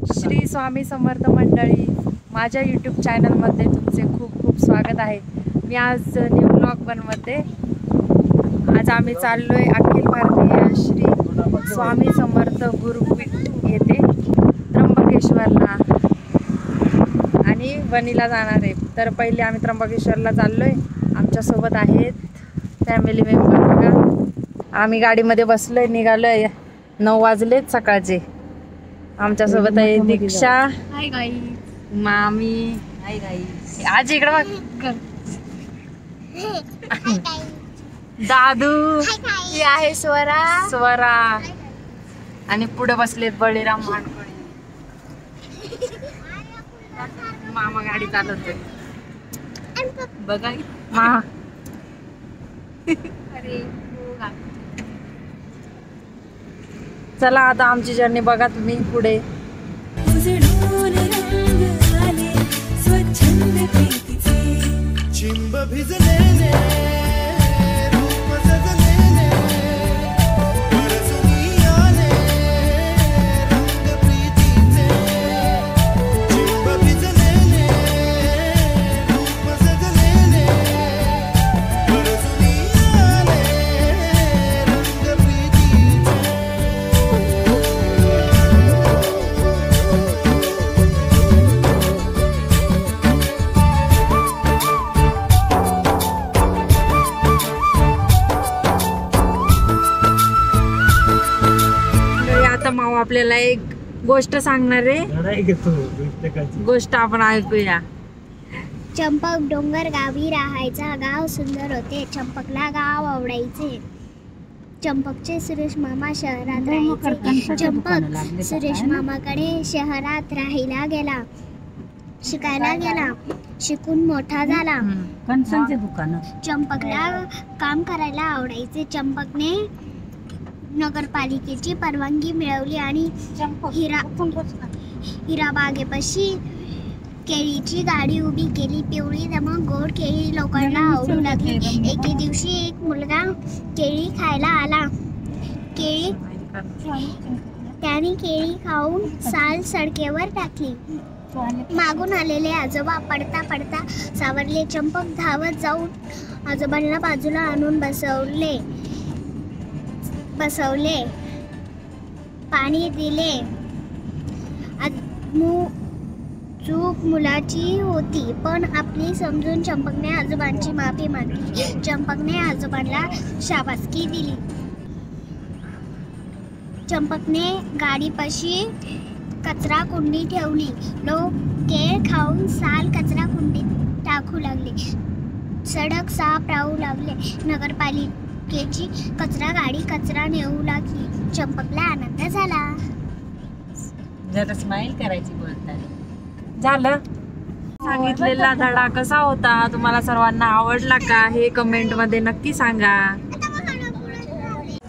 श्री स्वामी समर्थ मंडळी, माझ्या यूट्यूब चॅनलमध्ये तुमचे खूप खूप स्वागत आहे। मी आज न्यू ब्लॉग बनवते। आज आम्ही चाललोय अखिल भारतीय श्री स्वामी समर्थ गुरुपीठ येथे त्र्यंबकेश्वरला आणि वणीला जाणार आहे। तर पहिले आम्ही त्र्यंबकेश्वरला चाललोय। आमच्यासोबत आहेत फॅमिली मेंबर बघा। आम्ही गाडीमध्ये बसलोय, निघालोय। 9 वाजलेत सकाळचे। आमच्या सोबत आहे दीक्षा, हाय गाईस, मामी, हाय गाईस, आज इकडे बघ, दादू, ही आहे स्वरा आणि पुढे बसलेत बळीराम मानकोळे। मामा गाडी चालवतोय बघा मा अरे चला आता आमची जर्नी बघा तुम्ही पुढे। चिंब भिजलेले रूप सजलेले परसुनी आले रंग प्रीतीचे। चिंब भिजलेले रूप सजलेले परसुनी आले रंग प्रीतीचे। आता माऊ आपल्याला एक गोष्ट सांगणार आहे, गोष्ट आपण ऐकूया। चंपक डोंगर गावी राहायचा, गाव सुंदर होते, चंपकला गाव आवडायचे। चंपकचे सुरेश मामा शहरात राहायचे। चंपक सुरेश मामाकडे शहरात राहायला गेला, शिकायला गेला, शिकून मोठा झाला। कणसांचे दुकान, चंपकला काम करायला आवडायचे। चंपकने नगरपालिकेची परवानगी मिळवली आणि हिरा बागेपाशी केळीची गाडी उभी केली। पिवळी दमक गोड केळी लोकांना आवडू लागली। एके दिवशी एक मुलगा केळी खायला आला। त्याने केळी खाऊन साल सडकेवर टाकली। मागून आलेले आजोबा पडता पडता सावरले। चंपक धावत जाऊन आजोबांना बाजूला आणून बसवले, पाणी दिले। चूक मुलाची होती, पण आपली समजून चंपकने आजोबांची माफी मागली। चंपकने आजोबांना शाबासकी दिली। चंपकने गाडीपाशी कचरा कुंडी ठेवली। लोक केळ खाऊन साल कचरा कुंडीत टाकू लागले। सडक साफ राहू लागले। नगरपालिकेची कचरा गाडी कचरा नेऊ लागली। चंपकला आनंद झाला। जरा स्माइल करायची बोलताना। झालं सांगितलेला धडा कसा होता, तुम्हाला सर्वांना आवडला का हे कमेंट मध्ये नक्की सांगा।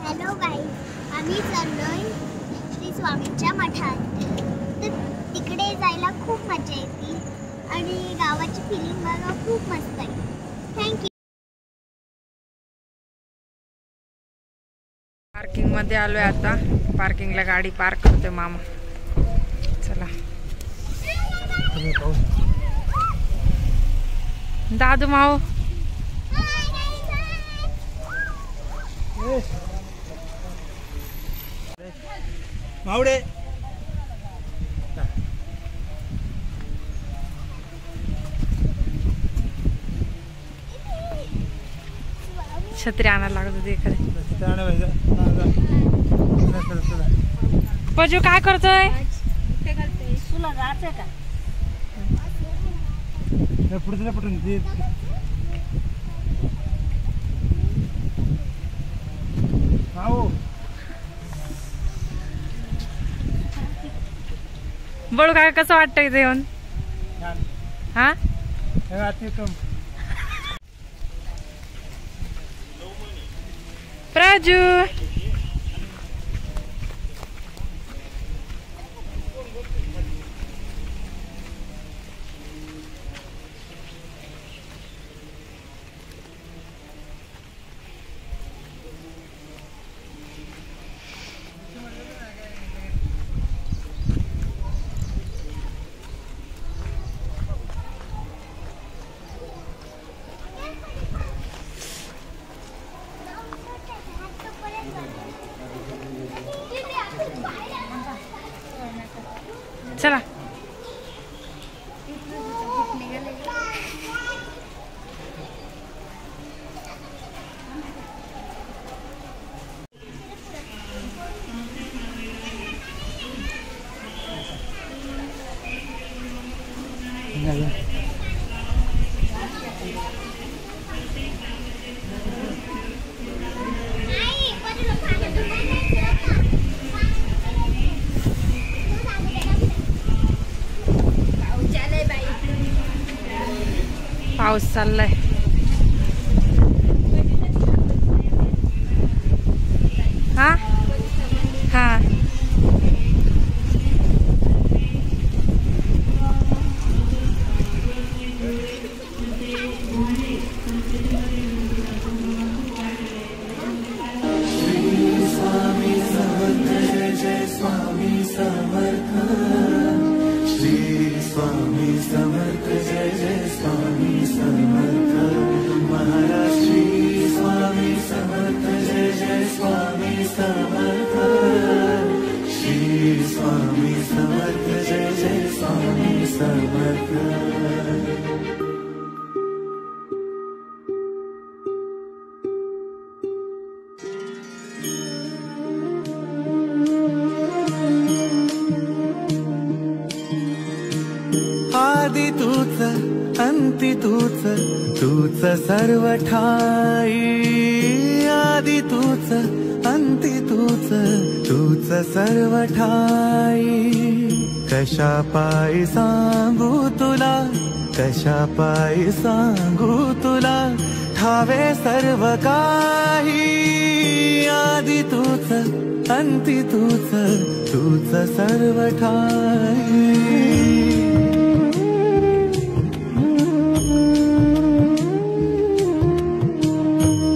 हॅलो गाईस, आम्ही चाललोय श्री स्वामींच्या मठात। तर तिकडे जायला खूप मजा येते आणि गावाची फिलिंग बघा खूप मस्त आहे। थँक्यू। पार्किंग मध्ये आलोय आता। पार्किंगला गाडी पार्क करतोय मामा। चला दादू माऊ, मावडे छत्री आणायला लागत होती एखादी। पजू काय करतोय? तुला जायचंय का? पुढे पटून बळू काय कसं वाटतंय जेवण? हा प्राजू, चला. पाऊस चाललाय. हा हा आदि तूच अंती तूच तूच सर्व ठाई. आदि तूच अंती तूच तूच सर्व ठाई. कशा पायी सांगू तुला कशा पायी सांगू तुला ठावे सर्व काही. आदि तूच अंती तूच तूच सर्व ठाई.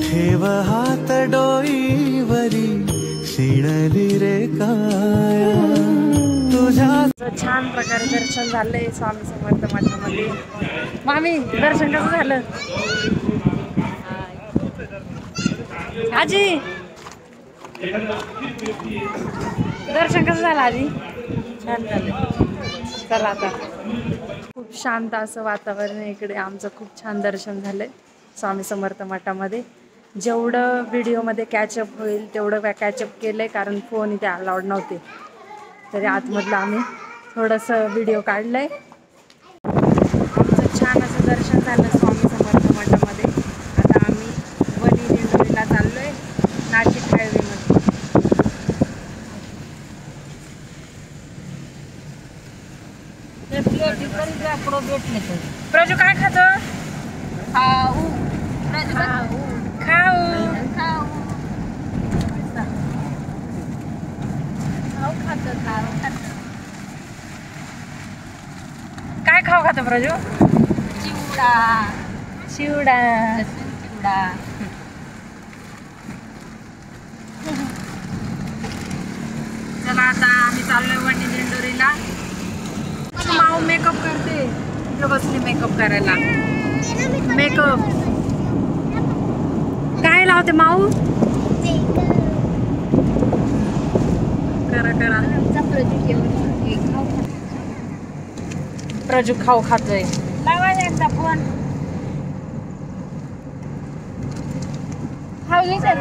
ठेव हात डोईवरी शिणली रे काया तुझ्या. छान प्रकारे दर्शन झालंय स्वामी समर्थ मठामध्ये. मामी दर्शन कसं झालं? आजी दर्शन कसं झालं आजी? छान झालं. चला आता. खूप शांत असं वातावरण आहे इकडे. आमचं खूप छान दर्शन झालंय स्वामी समर्थ मठामध्ये. जेवढं व्हिडिओमध्ये कॅचअप होईल तेवढं कॅचअप केलं आहे, कारण फोन इथे अलाउड नव्हते. तरी आतमधलं आम्ही थोडंसं व्हिडिओ काढलं आहे. आमचं छान असं दर्शन झालं स्वामी समर्थ मठामध्ये. आता आम्ही वणी दिंडोरीला चाललो आहे नाशिक हायवेमध्ये. प्रजू काय खातो? खाऊ काय खाऊ खातो प्रजू? चिवडा. चिवडा चिवडा. चला आता आम्ही चाललोय वणी दिंडोरीला. माऊ मेकअप करते. इकडे बसली मेकअप करायला. मेकअप काय लावते माऊ? करा करा. प्रजू खाऊ खातोय. लावायला एकदा फोन. खाऊ घ्यायचा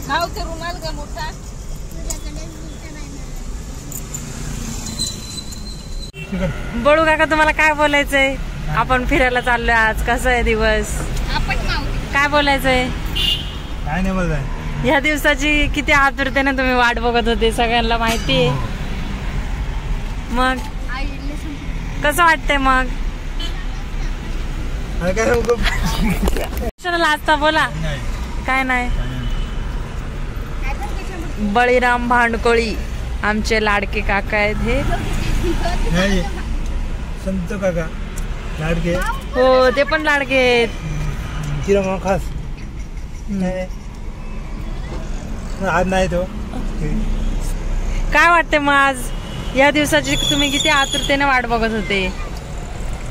खाऊ ते रुमाल का मोठा. बळू काका तुम्हाला काय बोलायचंय? आपण फिरायला चाललोय आज. कसं आहे दिवस? काय बोलायचंय? काय नाही बोलताय. ह्या दिवसाची किती आतुरतेने तुम्ही वाट बघत होते सगळ्यांना माहिती आहे. मग कसं वाटतंय मग? लाजता बोला. काय नाही. बळीराम भांडकोळी आमचे लाडके काका आहेत हे. संत काका लाडके. हो ते पण लाडके आहेत. खास आज नाही तो. काय वाटते मग आज या दिवसाची तुम्ही किती आतुरतेने वाट बघत होते?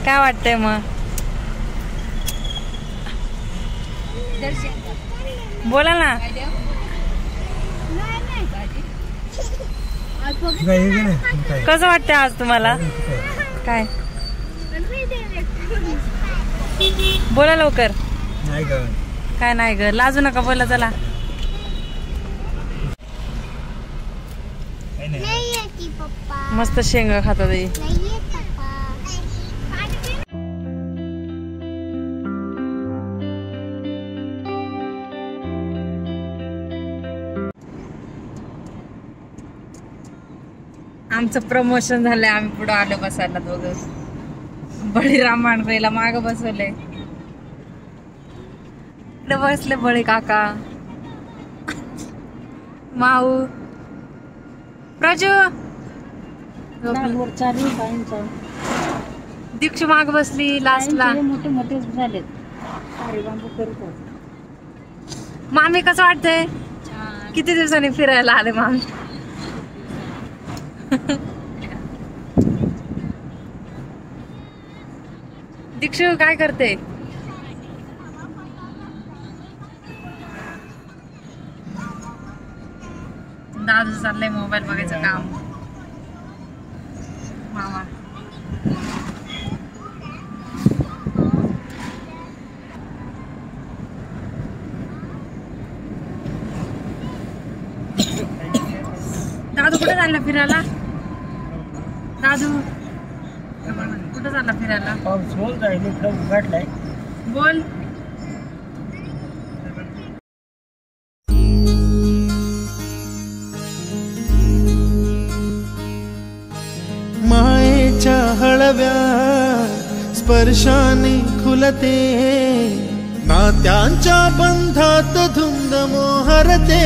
काय वाटतंय मग? बोला ना. काय हे नाही काय कसं वाटतंय आज तुम्हाला? काय बोला लवकर. नाही का काय नाही ग, लाजू नका, बोला चला. काही नाही. नाही येते पप्पा, मस्त शेंगा खातात हे. नाही येत पप्पा. आमचं प्रमोशन झालंय, आम्ही पुढे आलो बसायला दोघं. बळीराम मांडवेला माग बसवले, इकडे बसले बळी काका, माऊ, प्राजू, दीक्षू माग बसली लास्टला. मोठे मोठे झालेत. अरे बाबू करतो. मामी कसं वाटतंय? किती दिवसांनी फिरायला आले मामी? दीक्षू काय करते? दादू चाललंय मोबाईल बघायचं काम. मामा दादू कुठे चालला फिरायला? दादू कुठे चालला फिरायला? पाऊस बोल जाईल इकडं उघडलाय. बोल. मायेच्या हळव्या स्पर्शाने खुलते, नात्यांच्या बंधात धुंद मोहरते.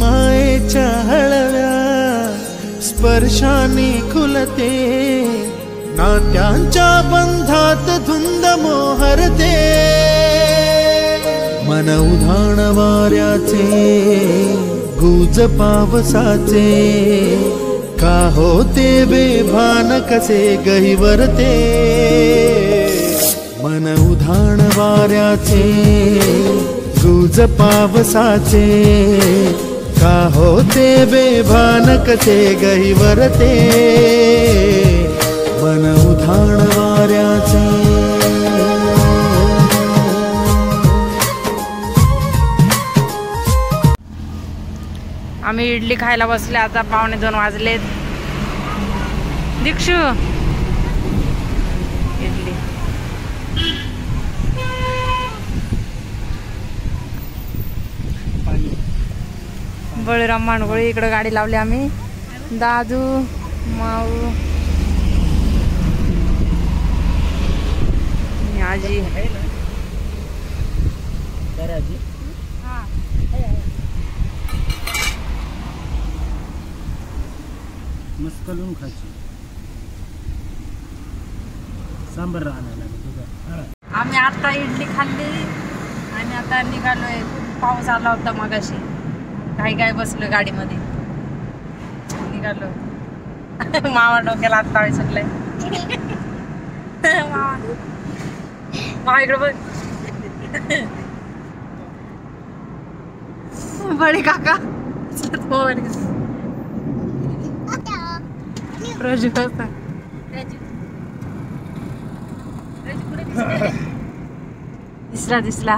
मायेच्या हळव्या स्पर्शाने खुलते, नात्यांच्या बंधात धुंद मोहरते. मन उधाण वाऱ्याचे, गुज पावसाचे, का होते बेभान कसे गहिवरते. मन उधाण वाऱ्याचे, गुज पावसाचे, का होते बेभान कसे गहिवरते. मन उधाण वाऱ्याचे. आम्ही इडली खायला बसले, आता 1:45 वाजलेत. दीक्षू इडली. बळीराम मांडगोळी इकडे गाडी लावली आम्ही. दादू, माऊ, आजी. मस्कलून खायची सांबर राहणार. आम्ही आता इडली खाल्ली आणि आता निघालोय. पाऊस आला होता मगाशी, काही बसलो गाडीमध्ये, निघालो. मामा डोक्याला हात पाय सुटलाय. मामा इकडे बघ. बळे काका रोज दिसला.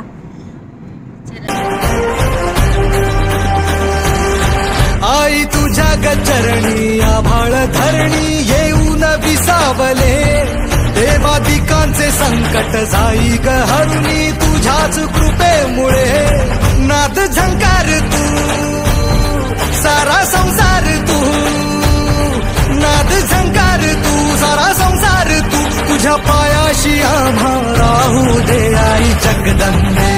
आई तुझ्या गचरणी आभाळ धरणी येऊन विसावले. देवादिकांचे संकट जाई ग हरुणी तुझ्याच कृपेमुळे. नाद झंकार तू, सारा संसार तू. नाद झंकार तू, सारा संसार तू. तुझ्या पायाशी आम्हा राहू दे आई जगदंबे.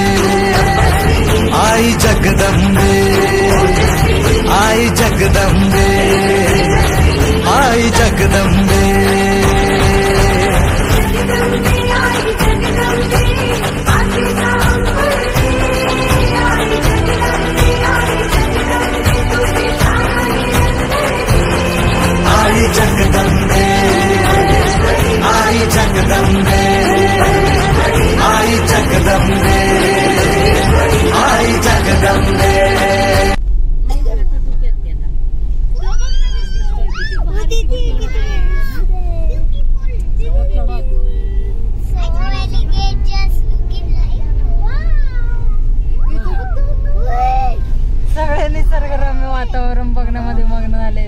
आई जगदंबे, आई जगदंबे, आई जगदंबे. आई जगदंबे, आई जगदंबे, आई जगदंबे, आई जगदंबे. वातावरण बघण्यामध्ये मग्न झाले.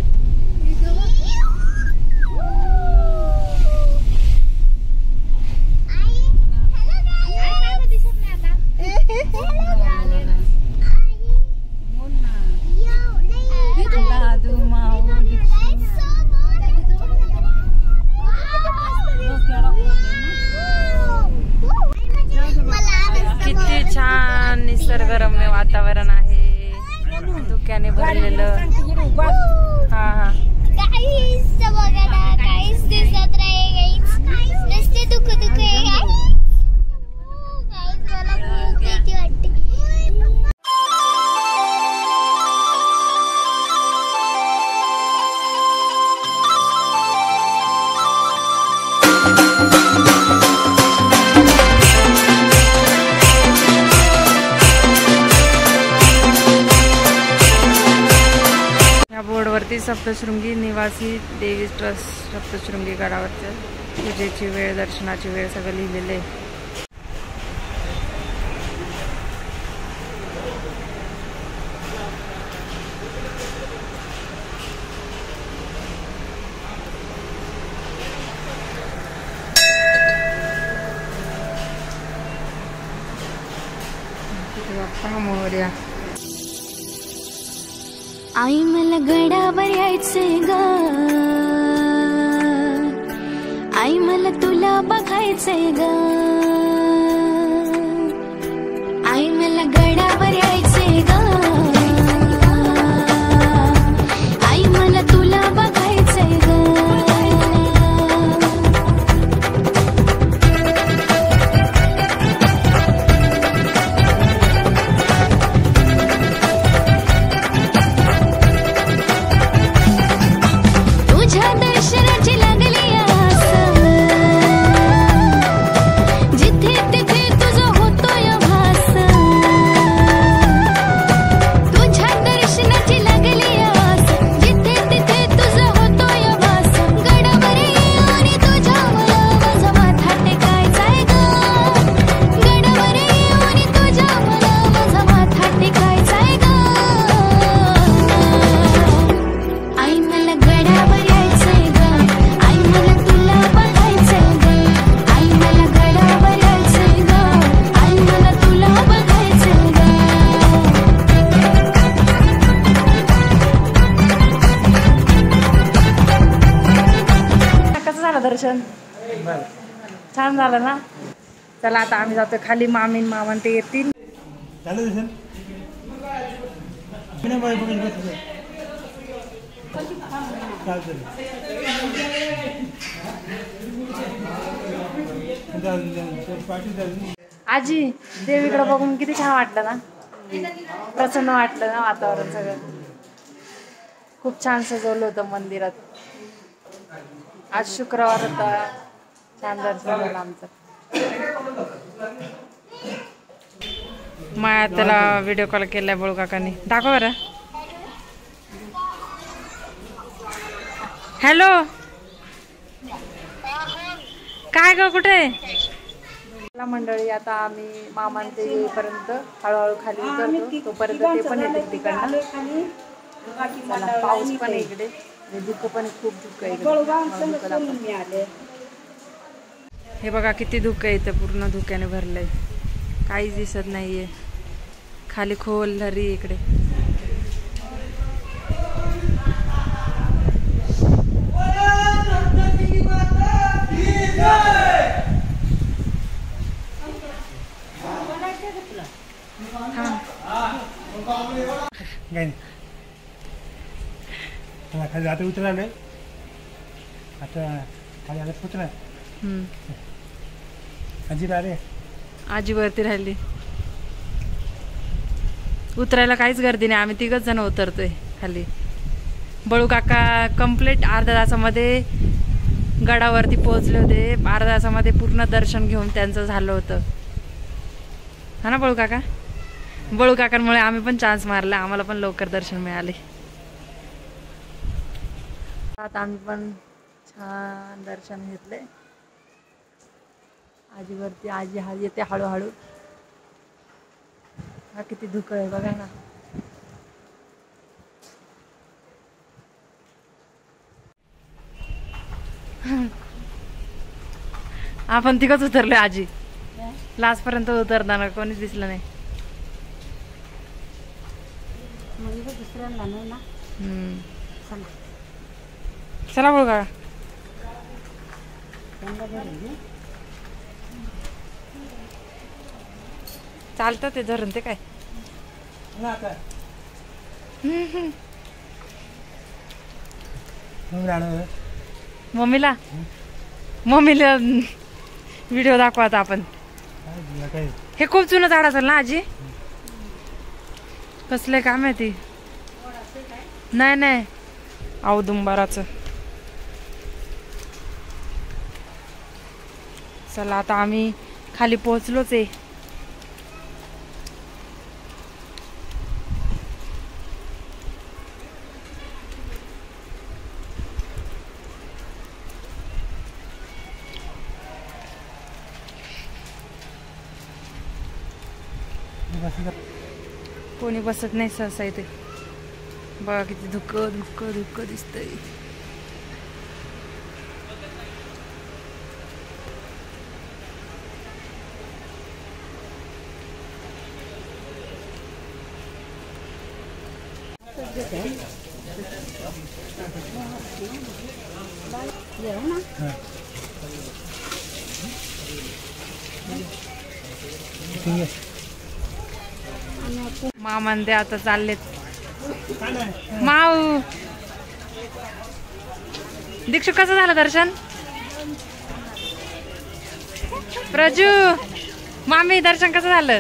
किती छान निसर्गरम्य वातावरण आहे, धुक्याने भरलेलं. हा हा काहीच दिसत नाही, नुसते दुःख दुःख आहे. मला खूप भीती वाटते. बोर्डवरती सप्तशृंगी निवासी देवी ट्रस्ट सप्तशृंगी गडावरच्या पूजेची वेळ, दर्शनाची वेळ सगळं लिहिलेलं आहे. मोरया. आई मला गडावर यायचंय ग, आई मला तुला बघायचंय ग, आई मला गडावर यायचंय ग, आई मला तुला बघायचंय ग. दर्शन छान झालं ना. चला आता आम्ही जातो खाली. मामी मामा ते येतील. आजी देवीकडे बघून किती छान वाटलं ना, प्रसन्न वाटलं ना. वातावरण सगळं खूप छान सजवलं होतं मंदिरात. आज शुक्रवार होता, छान दर्शन झालं आमचं. माया त्याला व्हिडिओ कॉल केलाय बळू काकांनी. दाखव बरं. हॅलो काय ग कुठे मंडळी. आता आम्ही मामांचे येईपर्यंत हळूहळू खाली उतरतो, तोपर्यंत ते पण येतील तिकडनं. पाऊस पण इकडे, धुकं पण खूप धुकं आहे. हे बघा किती धुकं आहे इथं, पूर्ण धुक्याने भरलंय, काहीच दिसत नाहीये. खाली खोल दरी इकडे. खाली आता उतराले, आता खाली आले उतरा. आजी राहिले, आजी वरती राहिली. उतरायला काहीच गर्दी नाही, आम्ही 3 जण उतरतोय खाली. बळू काका कंप्लीट अर्ध्या तासामध्ये गडावरती पोहोचले होते. अर्ध्या तासामध्ये पूर्ण दर्शन घेऊन त्यांचं झालं होतं, हा ना बळू काका. बळू काकांमुळे आम्ही पण चान्स मारला, आम्हाला पण लवकर दर्शन मिळाले. आता आम्ही पण छान दर्शन घेतले. आजीवरती आजी येते हळूहळू. हा किती धुकं आहे बघा ना. आपण तिघच उतरलोय आजी. लास्ट पर्यंत उतरताना कोणीच दिसलं नाही. दुसऱ्यांना नाही ना. चला बोल का चालतं ते धरण ते काय. मम्मीला व्हिडिओ दाखवा आता आपण. हे खूप जुनं झाड असेल ना आजी. कसले काय माहिती. नाही नाही औदुंबराचं. चला आता आम्ही खाली पोहोचलोच आहे. कोणी बसत नाही सहसा इथे. बघा किती धुक्क धुक्क धुक्क दिसतंय. मामांदे आता चाललेत. माऊ दीक्षू कसं झालं दर्शन. प्रजू मामी दर्शन कसं झालं.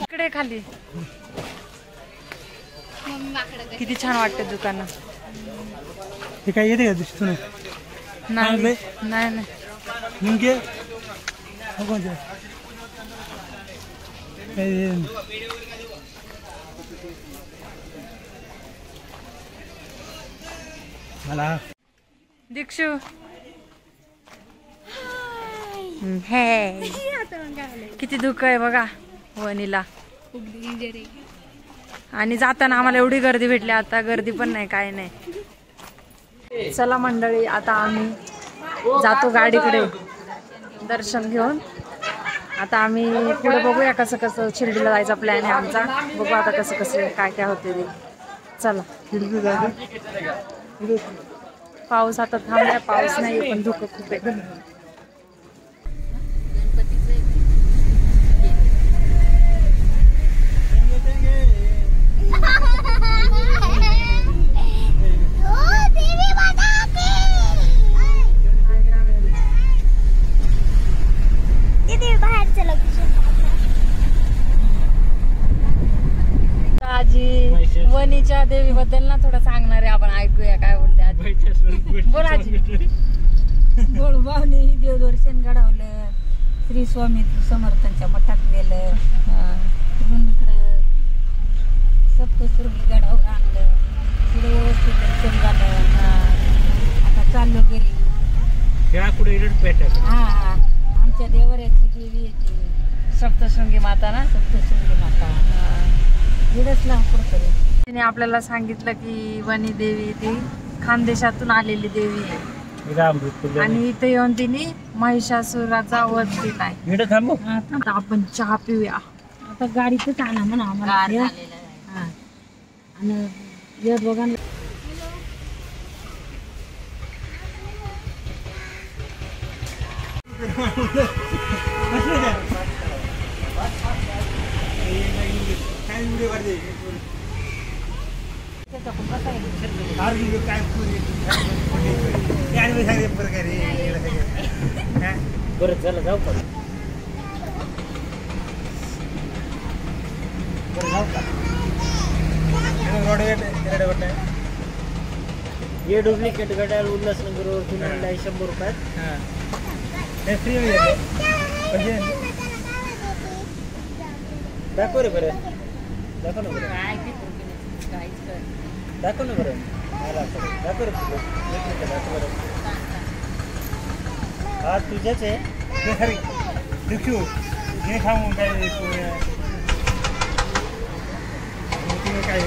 इकडे खाली किती छान वाटते दुकानं. ते काय येते का दिसतो नाही नाही मुंगे मला दीक्षू हे किती दुःख आहे बघा वणीला. आणि जाताना आम्हाला एवढी गर्दी भेटली. आता गर्दी पण नाही काय नाही. चला मंडळी आता आम्ही जातो गाडीकडे दर्शन घेऊन. आता आम्ही पुढे बघूया कसं कसं शिर्डीला जायचा प्लॅन आहे आमचा. बघू आता कसं कसं काय काय होते ते. चला पाऊस आता थांबलाय. पाऊस नाही पण धुकं खूप आहे. आजी वणीच्या देवी बद्दल ना थोडं सांगणार आहे आपण. ऐकूया काय बोलते आजी. बोल आजी. गोळूबावने देवदर्शन घडवलं. श्री स्वामी समर्थांच्या मठात गेलं. म्हणून इकडं सप्तशृंगी गडावर आणलं. पुढे व्यवस्थित दर्शन झालं. आता चाललो घरी. हा आमच्या देवऱ्याची देवी येते सप्तशृंगी माता ना. सप्तशृंगी माता इकडंच लांब तिने आपल्याला सांगितलं की वणी देवी ती खानदेशातून आलेली देवी आहे. आणि इथे येऊन तिने महिषासुराचा वध केलाय. आता आपण चहा पिऊया. आता गाडीतच आणा म्हणा आम्हाला. आणि या दोघांना बरं चला जाऊ पण. ये डुप्लिकेट गाड्या उल्हासनगरवर तुम्हाला 100 रुपयात. फ्री दाखव रे बरं. दाखव ना बरं. दाखव ना बरं. मला दाखव रे. दाखव बरं. हा तुझ्याच आहे. खरी दीक्षू हे खाऊन काय काय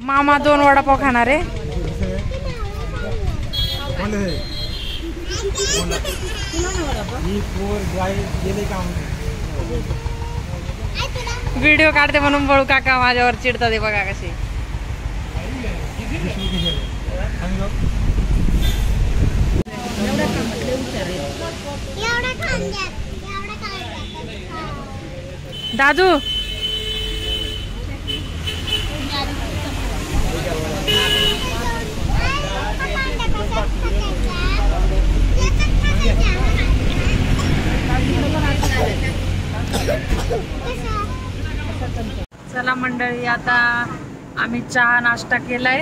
मामा 2 वडापाव खाणार आहे. व्हिडिओ काढते म्हणून बळू काका माझ्यावर चिडतात हे बघा कसे. दादू चला मंडळी, आता आम्ही चहा नाश्ता केलाय.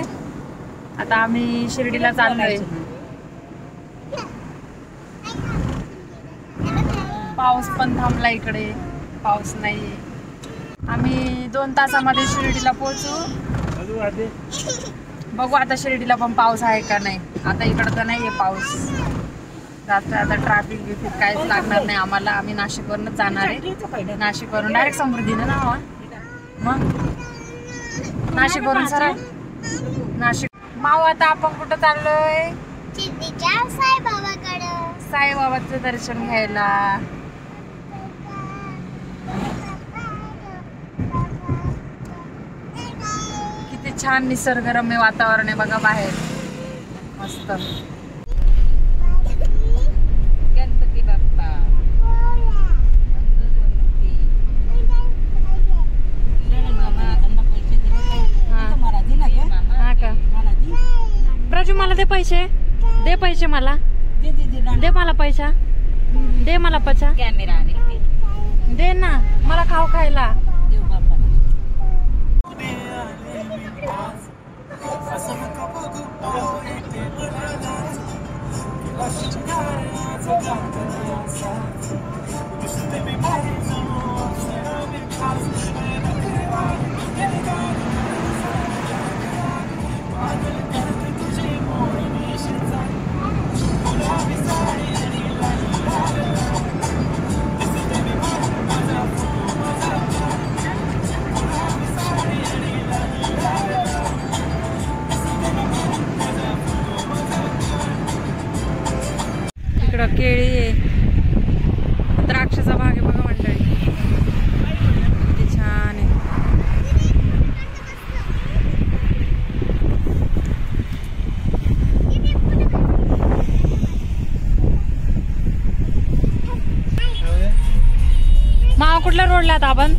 आता आम्ही शिर्डीला चाललोय. पाऊस पण थांबला, इकडे पाऊस नाही. आम्ही 2 तासामध्ये शिर्डीला पोहोचू. बघू आता शिर्डीला पण पाऊस आहे का नाही. आता इकडं तर नाहीये पाऊस जास्त. आता ट्रॅफिक बिफिक काहीच लागणार नाही आम्हाला. आम्ही नाशिकवरूनच जाणार आहे. नाशिकवरून डायरेक्ट समृद्धीनं ना मग नाशिकवरून सरळ नाशिक. माऊ आता आपण कुठं चाललोय? साईबाबाचं दर्शन घ्यायला. किती छान निसर्गरम्य वातावरण आहे बघा बाहेर, मस्त. गणपती बाप्पा हा का प्राजू, मला दे पैसे. दे पैसे मला. दे मला पैसा. दे मला पैसा. कॅमेरा दे ना मला खाऊ खायला. देव बाप्पा. इकडं केळी आहे, द्राक्षाचा भाग आहे बघा मंडळी. किती छान आहे. मावा कुठल्या रोडला आता आपण?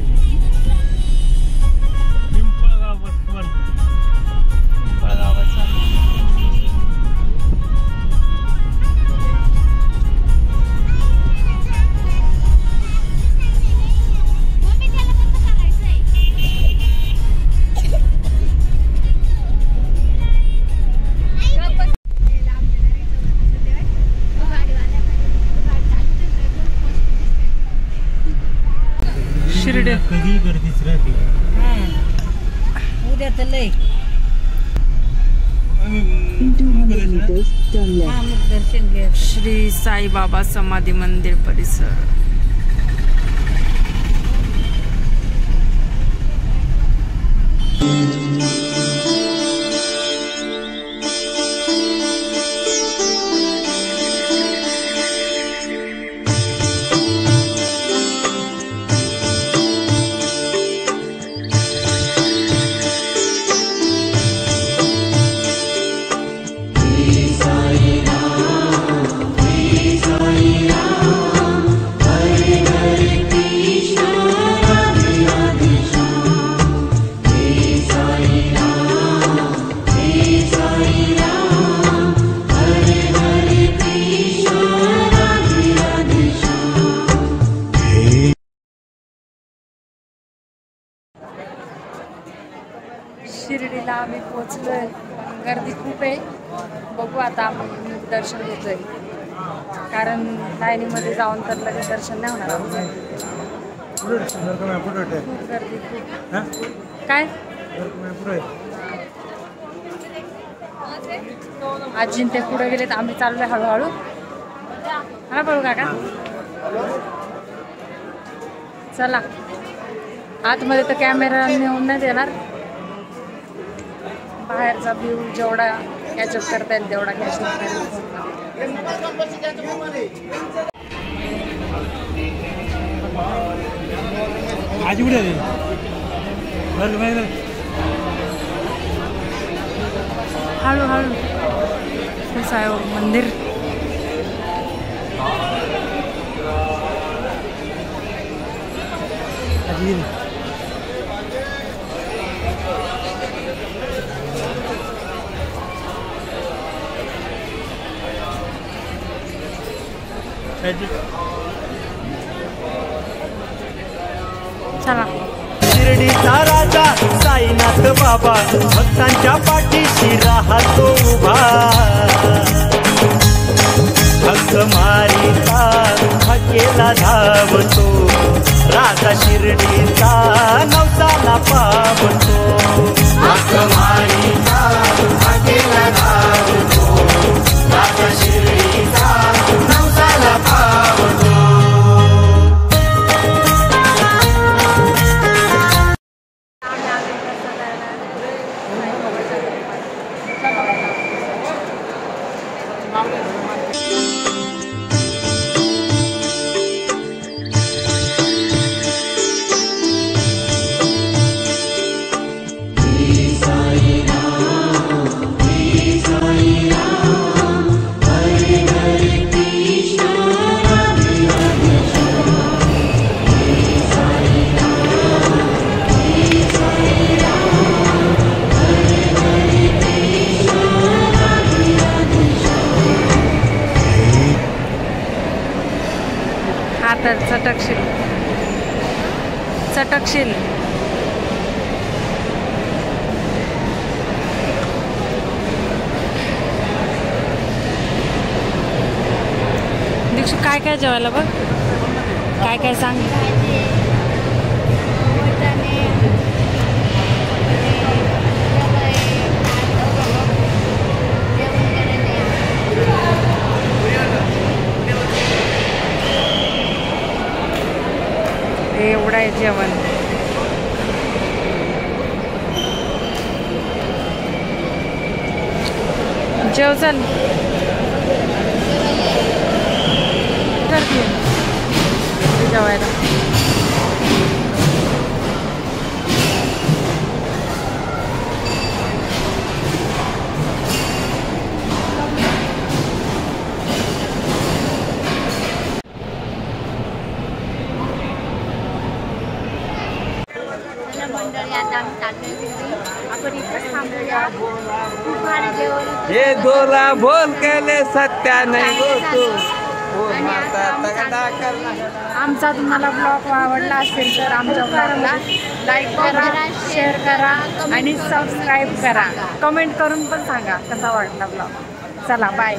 कधी गर्दीच राहते. उद्या तर लय दर्शन घ्या. श्री साईबाबा समाधी मंदिर परिसर. शिर्डीला आम्ही पोहोचलोय, गर्दी खूप आहे. बघू आता आपण दर्शन घेतोय, कारण लाईनीमध्ये जाऊन तर लगेच दर्शन नाही होणार आमचं. खूप गर्दी खूप. काय आजीन ते पुढे गेलेत, आम्ही चाललोय हळूहळू. हा बघू काका, चला आतमध्ये तर कॅमेरा नेऊन नाही देणार. बाहेरचा व्ह्यू जेवढा कॅचअप करता येईल तेवढा कॅचअप करेल. आजी कुठे आहे? हळूहळू कसं आहे हो मंदिर. आजी चला. शिर्डीचा राजा साईनाथ बाबा भक्तांच्या पाठीशी राहतो उभा. भक्त मारीचा हकेला धावतो राजा शिर्डीचा नवसाला पावतो. भक्त मारीचा हकेला धावतो राजा शिर्डीचा नवसाला पावतो. हातात चटकशील चटकशील. दीक्षू काय काय जेवायला बघ. काय काय सांग. एवढं आहे जेवण. जेव चल. जेवायला मंडळी आता आम्ही चाललोय घरी. आपण इथंच थांबूया. खूप भारी जेवण होतं. हे दोला बोल केले सत्या नाही गो तू. आणि आता आम्ही चाललोय. आमचा तुम्हाला ब्लॉग आवडला असेल तर आमच्या ब्लॉगला लाईक करा, शेअर करा आणि सबस्क्राईब करा. कमेंट करून पण सांगा कसा वाटला ब्लॉग. चला बाय.